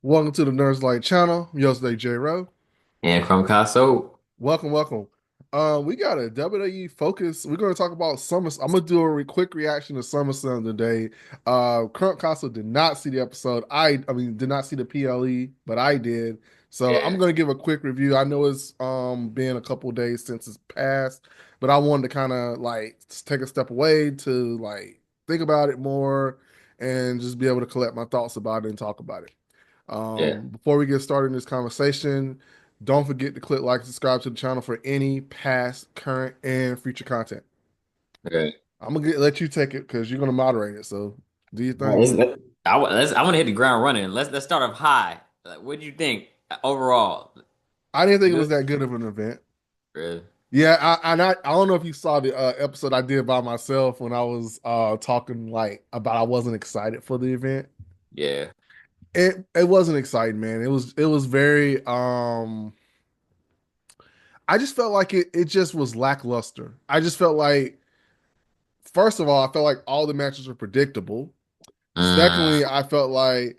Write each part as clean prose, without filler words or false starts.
Welcome to the Nerds Light channel. I'm your host, J Rowe. And from Caso, Welcome. We got a WWE focus. We're going to talk about Summer. I'm gonna do a quick reaction to SummerSlam today. Current Castle did not see the episode. I mean, did not see the PLE, but I did. So I'm yeah, going to give a quick review. I know it's been a couple days since it's passed, but I wanted to kind of like take a step away to like think about it more and just be able to collect my thoughts about it and talk about it. yeah, Before we get started in this conversation, don't forget to click like and subscribe to the channel for any past, current, and future content. okay. I'm gonna let you take it because you're gonna moderate it. So do you Well, think? I want to hit the ground running. Let's start off high. What do you think overall? I didn't think it was Good. that good of an event. Really? Yeah, I don't know if you saw the episode I did by myself when I was talking like about I wasn't excited for the event. Yeah. It wasn't exciting, man. It was very I just felt like it just was lackluster. I just felt like first of all, I felt like all the matches were predictable. Mm, Secondly, I felt like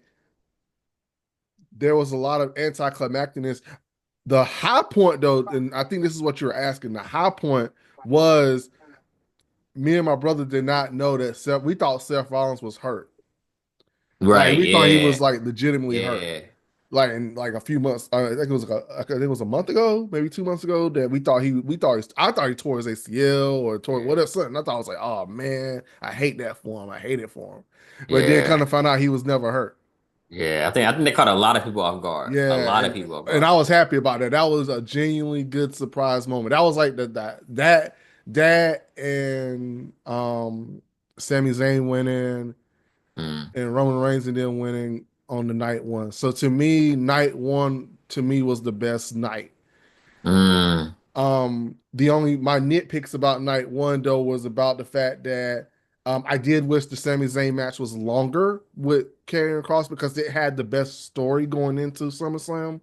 there was a lot of anticlimacticness. The high point, though, and I think this is what you were asking. The high point was me and my brother did not know that Seth. We thought Seth Rollins was hurt. Like right. we thought he Yeah. was like legitimately hurt. Yeah. Like in like a few months, I think it was like I think it was a month ago, maybe 2 months ago, that I thought he tore his ACL or tore Yeah. whatever something. I thought I was like, oh man, I hate that for him. I hate it for him. But then Yeah. kind of found out he was never hurt. Yeah. I think they caught a lot of people off guard. A Yeah, lot of and people off and guard. I was happy about that. That was a genuinely good surprise moment. That was like that and Sami Zayn winning Mm, and Roman Reigns and then winning on the night one. So to me, night one to me was the best night. mm, The only my nitpicks about night one though was about the fact that I did wish the Sami Zayn match was longer with Karrion Cross because it had the best story going into SummerSlam.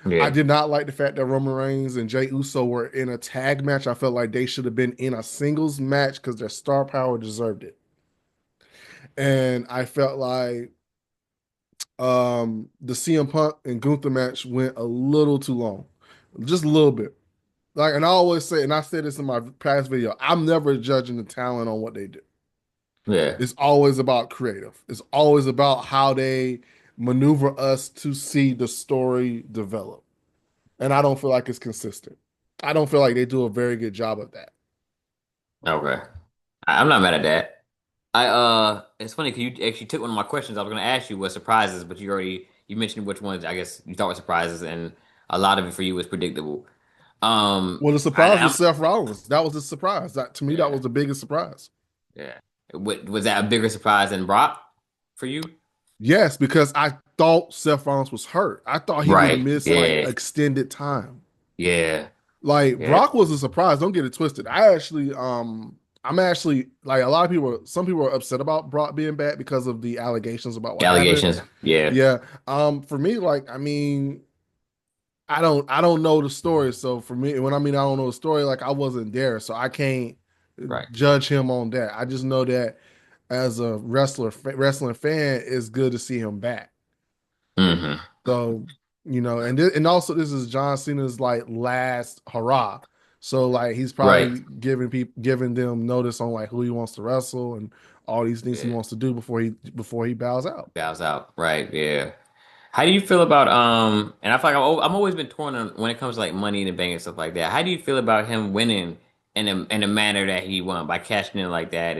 I yeah. did not like the fact that Roman Reigns and Jey Uso were in a tag match. I felt like they should have been in a singles match because their star power deserved it. And I felt like the CM Punk and Gunther match went a little too long, just a little bit. Like, and I always say, and I said this in my past video, I'm never judging the talent on what they do. Yeah. It's always about creative. It's always about how they maneuver us to see the story develop. And I don't feel like it's consistent. I don't feel like they do a very good job of that. Okay. I'm not mad at that. It's funny because you actually took one of my questions. I was going to ask you what surprises, but you mentioned which ones I guess you thought were surprises, and a lot of it for you was predictable. Well, the I, surprise was I'm Seth Rollins. That was the surprise. That to me, that yeah, was the biggest surprise. yeah. Was that a bigger surprise than Brock for you? Yes, because I thought Seth Rollins was hurt. I thought he would have Right. missed like Yeah. extended time. Yeah. Like Yeah. Brock was a surprise. Don't get it twisted. I'm actually like a lot of people. Some people are upset about Brock being back because of the allegations about what happened. Allegations. Yeah. Yeah. For me, like, I mean, I don't know the story. So for me, when I mean I don't know the story, like I wasn't there, so I can't Right. judge him on that. I just know that as a wrestling fan, it's good to see him back. Hmm. So, and also this is John Cena's like last hurrah. So like he's Right. probably giving them notice on like who he wants to wrestle and all these things he Yeah. wants to do before he bows out. Bows out. Right. Yeah. How do you feel about and I feel like I'm always been torn on when it comes to like Money in the Bank and stuff like that. How do you feel about him winning in the manner that he won by cashing in like that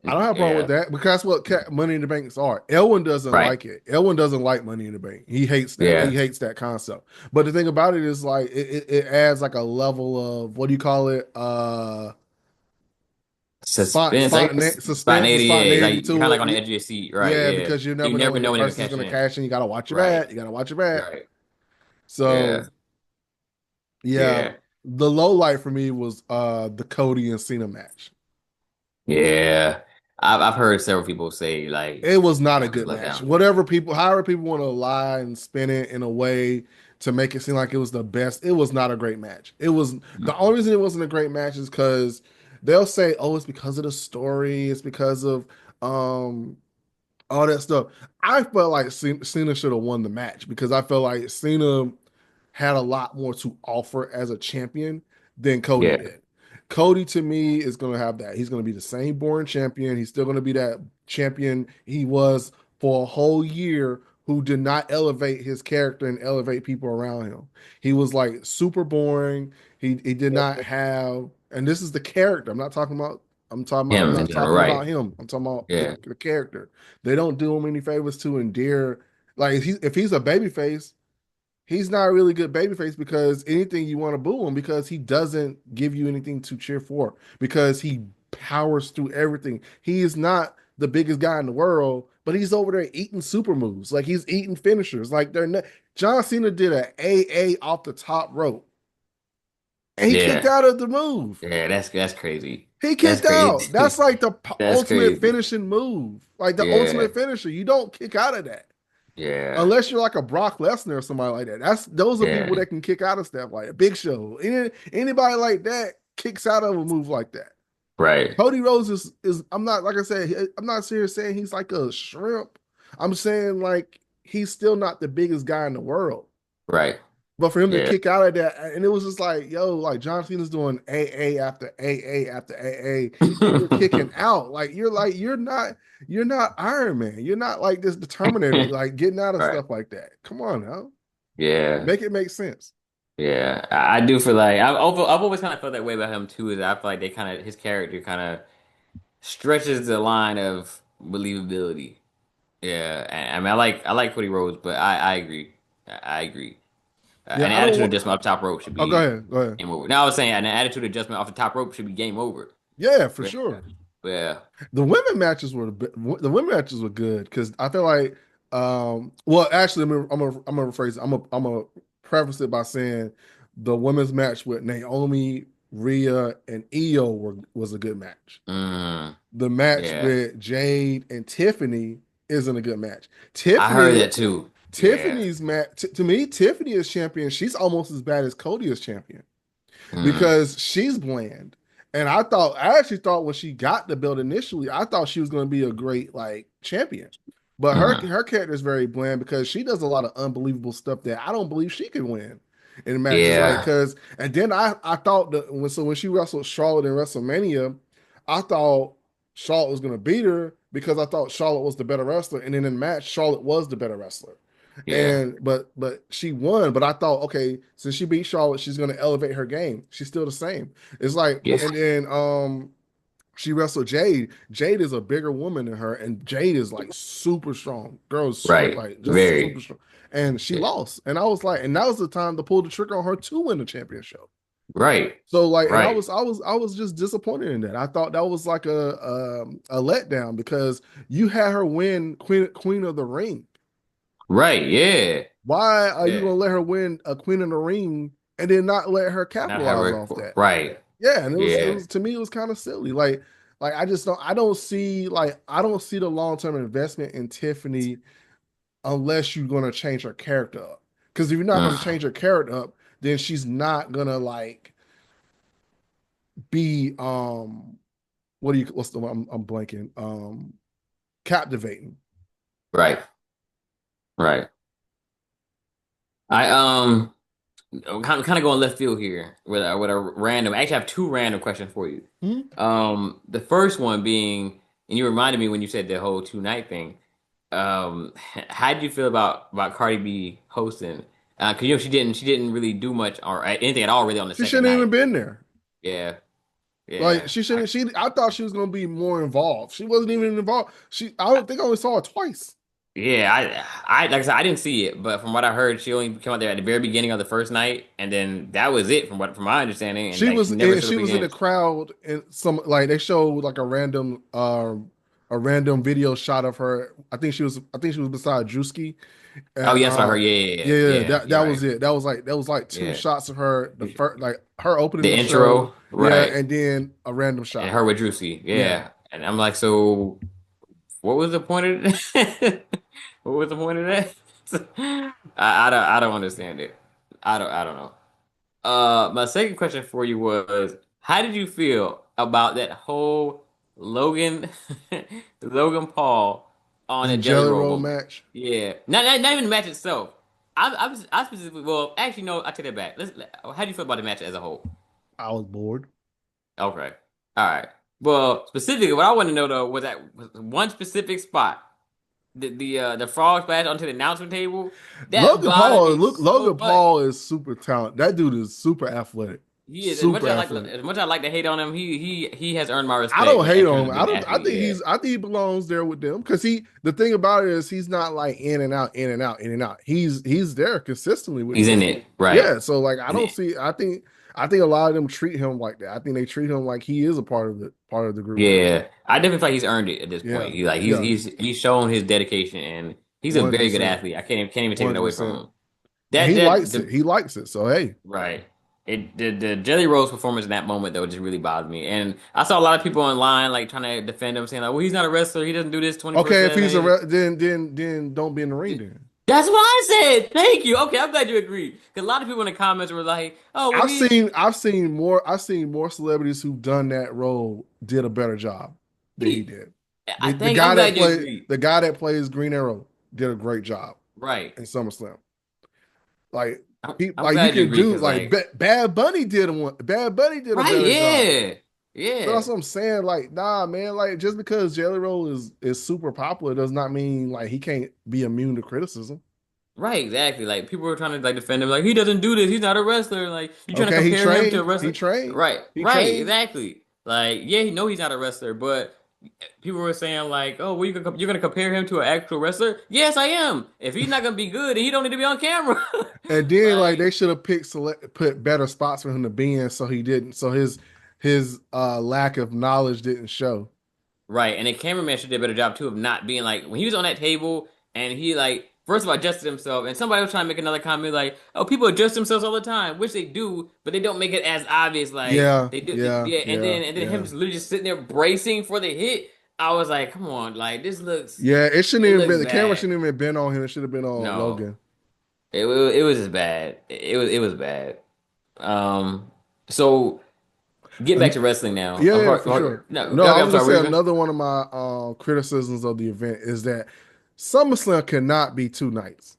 I don't have a problem with yeah, that because that's what Money in the Banks are. Elwin doesn't right. like it. Elwin doesn't like Money in the Bank. He hates that. He Yeah. hates that concept. But the thing about it is like it adds like a level of what do you call it? Suspense, I guess. Suspense and Spontaneity, yeah. spontaneity Like you're kind to of like on the it. edge of your seat, right? Yeah, Yeah. because you You never know never when know the when they're person's cashing gonna in. cash in. You gotta watch your Right. back. You gotta watch your back. Right. So Yeah. yeah, Yeah. the low light for me was the Cody and Cena match. Yeah. I've heard several people say like It was not a that was good let match. down. However people want to lie and spin it in a way to make it seem like it was the best, it was not a great match. It was the only reason it wasn't a great match is because they'll say, "Oh, it's because of the story. It's because of um all that stuff. I felt like Cena should have won the match because I felt like Cena had a lot more to offer as a champion than Cody Yeah, did. Cody to me is going to have that. He's going to be the same boring champion. He's still going to be that champion he was for a whole year who did not elevate his character and elevate people around him. He was like super boring. He did not have, and this is the character. I'm him in not general, talking about right? him. I'm talking about Yeah, the character. They don't do him any favors to endear. Like if he's a babyface, he's not a really good babyface because anything you want to boo him because he doesn't give you anything to cheer for because he powers through everything. He is not the biggest guy in the world, but he's over there eating super moves. Like he's eating finishers. Like they're not. John Cena did a AA off the top rope and he kicked yeah, out of the move. yeah. That's crazy. He That's kicked out. That's crazy. like the That's ultimate crazy. finishing move. Like the Yeah, ultimate finisher. You don't kick out of that. yeah, Unless you're like a Brock Lesnar or somebody like that. Those are people yeah. that can kick out of stuff like a Big Show. Anybody like that kicks out of a move like that. Right, Cody Rhodes is I'm not like I said, I'm not serious saying he's like a shrimp. I'm saying like he's still not the biggest guy in the world. right. But for him to Yeah, kick out of that, and it was just like, yo, like John Cena's doing AA after AA after AA, and you're kicking out. You're not Iron Man. You're not like this Terminator, like getting out of right. stuff like that. Come on now. Yeah, Make it make sense. yeah. I do feel like I've always kind of felt that way about him too. Is I feel like they kind of his character kind of stretches the line of believability. Yeah, I mean, I like Cody Rhodes, but I agree. I agree. Yeah, An I don't attitude want. adjustment off the top rope should Oh, go be ahead. Go ahead. game over. Now I was saying an attitude adjustment off the top rope should be game over. Yeah, for Yeah, sure. yeah. The women matches were the women matches were good because I feel like well actually I'm gonna rephrase it. I'm gonna preface it by saying the women's match with Naomi, Rhea, and Io was a good match. Mm, The match yeah. with Jade and Tiffany isn't a good match. I heard Tiffany that too. Yeah. Tiffany's match to me Tiffany is champion. She's almost as bad as Cody is champion Mm, because she's bland. And I actually thought when she got the belt initially, I thought she was going to be a great like champion. But mm, her character is very bland because she does a lot of unbelievable stuff that I don't believe she could win in matches. Like yeah. because and then I thought that when she wrestled Charlotte in WrestleMania, I thought Charlotte was going to beat her because I thought Charlotte was the better wrestler, and then in the match Charlotte was the better wrestler. Yeah. And but she won. But I thought, okay, since she beat Charlotte, she's gonna elevate her game. She's still the same. It's like, Yeah. and then she wrestled Jade. Jade is a bigger woman than her, and Jade is like super strong. Girl is straight, Right. like just super Very. strong. And she Yeah. lost. And I was like, and that was the time to pull the trigger on her to win the championship. Right. So like, and Right. I was just disappointed in that. I thought that was like a letdown because you had her win Queen of the Ring. Right. Yeah. Why are you Yeah. gonna let her win a Queen in the Ring and then not let her Not have capitalize her. off that? Right. Yeah, and it Yeah. was to me it was kind of silly. Like I don't see the long-term investment in Tiffany unless you're gonna change her character up. Because if you're not gonna Mm, change her character up, then she's not gonna like be what do you what's the one I'm blanking captivating. right. Right. I kind of going left field here with a random. I actually have two random questions for you. Hmm? The first one being, and you reminded me when you said the whole two night thing. How did you feel about Cardi B hosting? Because you know she didn't really do much or anything at all really on the She second shouldn't even night. been there. Yeah, Like yeah. she shouldn't. She I thought she was gonna be more involved. She wasn't even involved. I don't think I only saw her twice. Yeah, like I said, I didn't see it, but from what I heard, she only came out there at the very beginning of the first night, and then that was it from my understanding, and like she never showed She up was in again. the crowd and some like they showed like a random video shot of her. I think she was beside Drewski Oh, and yes, I heard. Yeah, yeah, yeah, yeah, yeah. that You're was right. it. That was like two Yeah, shots of her the first like her opening the the show, intro, yeah, right, and then a random and shot. her with Juicy. Yeah. Yeah, and I'm like, so what was the point of that? What was the point of that? I don't understand it. I don't know. My second question for you was, how did you feel about that whole Logan Logan Paul on a In Jelly Jelly Roll Roll moment. match, Yeah, not even the match itself. I specifically, well, actually, no, I take that back. How do you feel about the match as a whole? I was bored. Okay, all right. Well, specifically, what I want to know though was one specific spot, the frog splash onto the announcement table. That bothered me so Logan much. Paul is super talented. That dude is super athletic, He is super athletic. as much as I like to hate on him. He has earned my I respect don't in hate terms on him. of being an I athlete. think Yeah, he belongs there with them because he. The thing about it is he's not like in and out, in and out, in and out. He's there consistently with he's in them. it, right? Yeah. So like I don't see. I think a lot of them treat him like that. I think they treat him like he is a part of the group now. Yeah, I definitely feel like he's earned it at this point. Yeah. He like Yeah. he's shown his dedication, and he's a One hundred very good percent. athlete. I can't even take it away from 100%. him. And That he that likes it. the He likes it. So hey. right. The Jelly Roll's performance in that moment though just really bothered me, and I saw a lot of people online like trying to defend him, saying like, "Well, he's not a wrestler. He doesn't do this Okay, if he's a 24/7." then don't be in the ring then. That's what I said. Thank you. Okay, I'm glad you agreed. Because a lot of people in the comments were like, "Oh, well, I've seen more celebrities who've done that role did a better job than he he." did. I think I'm glad you agreed. The guy that plays Green Arrow did a great job Right. in SummerSlam. Like I'm like you glad you can agreed do because like like, Bad Bunny did a right? better job. Yeah, So yeah. that's what I'm saying. Like, nah, man. Like, just because Jelly Roll is super popular does not mean like he can't be immune to criticism. Right, exactly. Like people were trying to like defend him, like he doesn't do this. He's not a wrestler. Like you trying to Okay, compare him to a he wrestler. trained, Right, he right, trained. exactly. Like yeah, he know he's not a wrestler, but people were saying like, oh, well, you're gonna compare him to an actual wrestler? Yes, I am. If he's not gonna be good, then he don't need to be on camera. And then like Like they should have put better spots for him to be in, so he didn't. So his lack of knowledge didn't show. right, and the cameraman should do a better job too of not being like when he was on that table and he like first of all adjusted himself, and somebody was trying to make another comment like, "Oh, people adjust themselves all the time," which they do, but they don't make it as obvious like Yeah, they do. yeah, Yeah, yeah, and then him yeah, just literally just sitting there bracing for the hit. I was like, "Come on, like yeah. It shouldn't it even looks been the camera bad." shouldn't even been on him. It should have been on No, Logan. it was just bad. It was bad. Um, so get back And to wrestling now. yeah, yeah, for sure. No, No, okay, I I'm was gonna sorry. Were say you gonna? another one of my criticisms of the event is that SummerSlam cannot be two nights.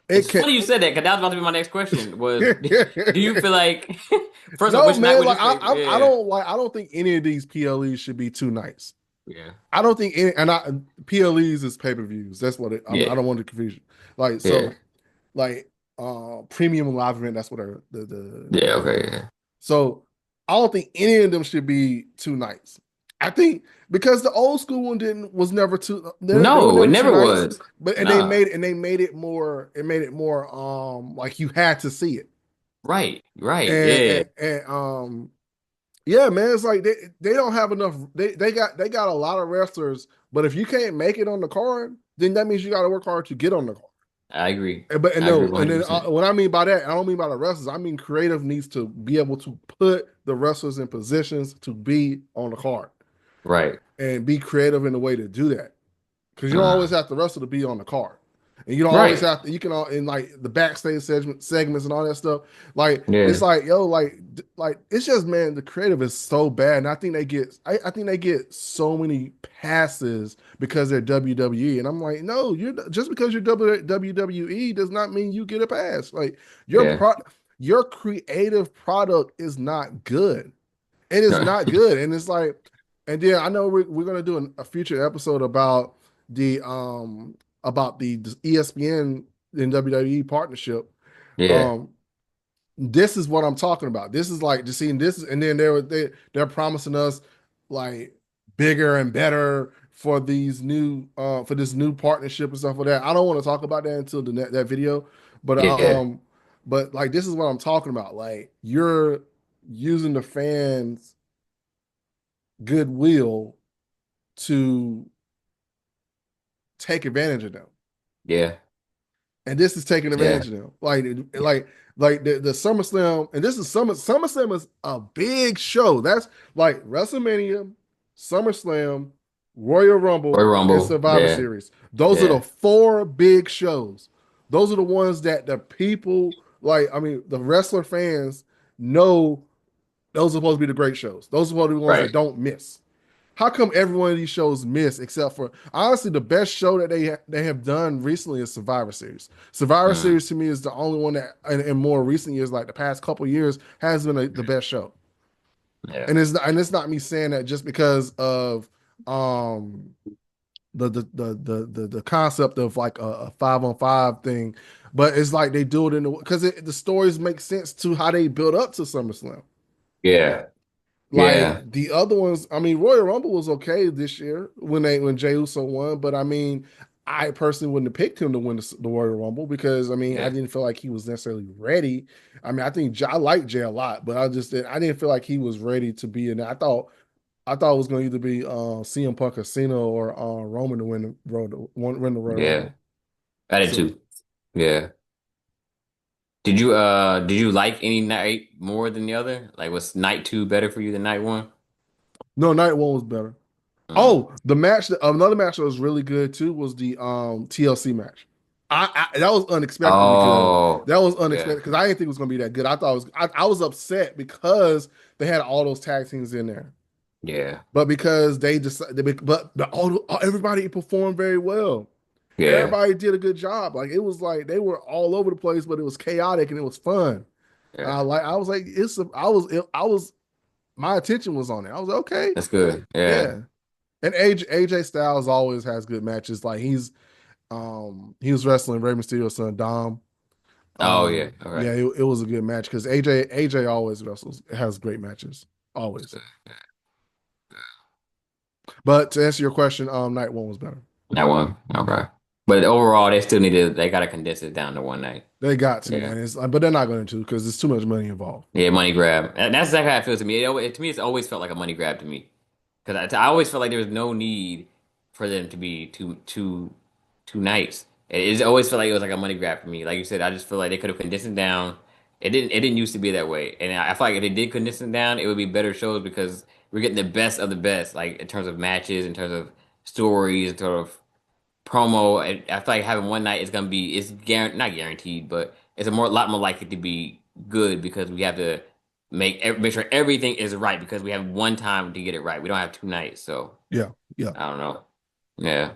It It's can. funny you said that because that was about to be my next question. Was do you feel like first of all, No, which night man. was Like your favorite? I don't think any of these PLEs should be two nights. Yeah, I don't think any, and I PLEs is pay per views. That's what I yeah, don't want to confuse you. Like yeah, so, like premium live event. That's what yeah. the Okay, yeah. so I don't think any of them should be two nights. I think because the old school one didn't was never two. They were No, it never two never nights. was. But Nah, and they made it more. It made it more like you had to see it. right, right. And Yeah, yeah, man, it's like they don't have enough. They got a lot of wrestlers, but if you can't make it on the card, then that means you got to work hard to get on the card. I agree. But and I agree no, and then 100%. what I mean by that, I don't mean by the wrestlers. I mean creative needs to be able to put the wrestlers in positions to be on the card Right. and be creative in the way to do that. Because you don't always Uh, have to wrestle to be on the card, and you don't always right. have to. You can all in like the backstage segments and all that stuff. Like it's Yeah, like yo, like it's just man, the creative is so bad, and I think they get so many passes because they're WWE, and I'm like, no, you're just because you're WWE does not mean you get a pass. Like your yeah. pro, your creative product is not good. It is not good, and it's like, and then I know we're gonna do a future episode the um about the ESPN and WWE partnership. Yeah, Um, this is what I'm talking about. This is like just seeing this, and then they're promising us like bigger and better for these new for this new partnership and stuff like that. I don't want to talk about that until that video, yeah, but like this is what I'm talking about. Like you're using the fans' goodwill to take advantage of them. yeah, And this is taking yeah. advantage of them. Like the SummerSlam, and this is SummerSlam is a big show. That's like WrestleMania, SummerSlam, Royal Royal Rumble, and Rumble. Survivor Yeah, Series. Those are the yeah, four big shows. Those are the ones that the people like. I mean, the wrestler fans know those are supposed to be the great shows. Those are supposed to be the ones right. that don't miss. how come every one of these shows miss except for honestly the best show that they have done recently is Survivor Series. Survivor Mm, Series to me is the only one that in more recent years, like the past couple years, has been the best show. yeah, And it's not me saying that just because of um the concept of like a 5-on-5 thing, but it's like they do it in the because the stories make sense to how they build up to SummerSlam. yeah, yeah, Like the other ones, I mean, Royal Rumble was okay this year when Jey Uso won, but I mean, I personally wouldn't have picked him to win the Royal Rumble because I mean, I yeah. didn't feel like he was necessarily ready. I mean, I like Jay a lot, but I didn't feel like he was ready to be in there. I thought it was going to either be CM Punk or Cena or Roman to win the Royal Yeah, Rumble. I did So too. Yeah. Did you like any night more than the other? Like was night two better for you than night one? no, night one was better. Mm. Oh, another match that was really good too was the TLC match. That was unexpectedly good. Oh, That was yeah, unexpected because I didn't think it was going to be that good. I was upset because they had all those tag teams in there, yeah, but because they decided, but everybody performed very well. yeah, Everybody did a good job. Like it was like they were all over the place, but it was chaotic and it was fun. yeah. I was like, I was my attention was on it. I was like, okay, That's good. Yeah. yeah. And AJ Styles always has good matches. Like he was wrestling Rey Mysterio's son Dom. Oh yeah. Yeah, Okay. it was a good match because AJ always wrestles has great matches That's always. good. But to answer your question, night one was better. That one. Okay. But overall, they still need to. They gotta condense it down to one night. They got to, Yeah. man. It's but they're not going to because there's too much money involved. Yeah. Money grab. That's exactly how it feels to me. To me, it's always felt like a money grab to me. Because I always felt like there was no need for them to be two nights. It always felt like it was like a money grab for me. Like you said, I just feel like they could have condensed it down. It didn't used to be that way, and I feel like if they did condense it down, it would be better shows because we're getting the best of the best, like in terms of matches, in terms of stories, in terms of promo. I feel like having one night is gonna be not guaranteed, but it's a lot more likely to be good because we have to make sure everything is right because we have one time to get it right. We don't have two nights, so Yeah, yeah. I don't know. Yeah.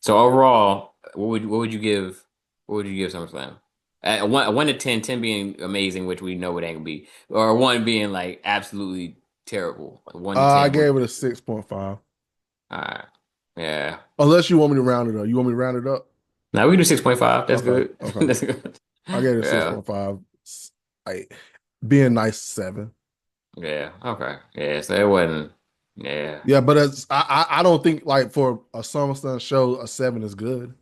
So overall, what would you give SummerSlam? A one to 10, 10 being amazing, which we know it ain't gonna be, or one being like absolutely terrible. One to I 10, what? gave it a 6.5. All right. Yeah. Unless you want me to round it up. You want me to round it up? Now we can do 6.5. That's Okay, good. okay. That's good. I gave it a Yeah. 6.5. I being nice 7. Yeah. Okay. Yeah. So it wasn't. Yeah. Yeah, but I don't think like for a SummerSlam show a 7 is good.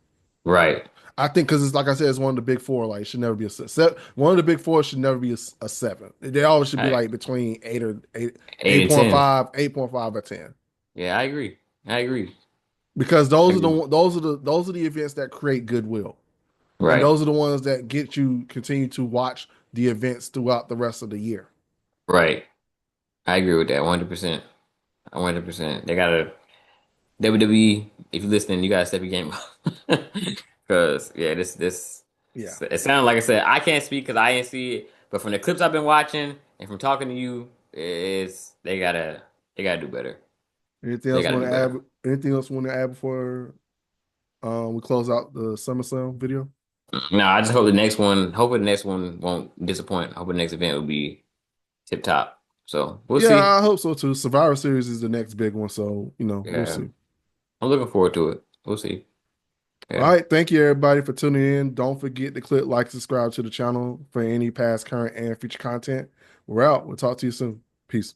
Right. I think because it's like I said, it's one of the big four. Like, it should never be a seven. One of the big four should never be a 7. They always should All be right. like between 8 and 10. 8.5 or 10. Yeah, I agree. I agree. Because I agree. those are the events that create goodwill, and Right. those are the ones that get you continue to watch the events throughout the rest of the year. Right. I agree with that 100%. 100%. They gotta WWE, if you're listening, you gotta step your game up. Because yeah, this Yeah, it sounds like I said I can't speak because I didn't see it, but from the clips I've been watching and from talking to you, it's they gotta do better. anything They else gotta want do to add? better. Anything else want to add before we close out the SummerSlam video? No, I just hope the next one. Hopefully the next one won't disappoint. I hope the next event will be tip top. So we'll Yeah, see. I hope so too. Survivor Series is the next big one, so we'll Yeah, see. I'm looking forward to it. We'll see. All Yeah. right, thank you everybody for tuning in. Don't forget to click like, subscribe to the channel for any past, current, and future content. We're out. We'll talk to you soon. Peace.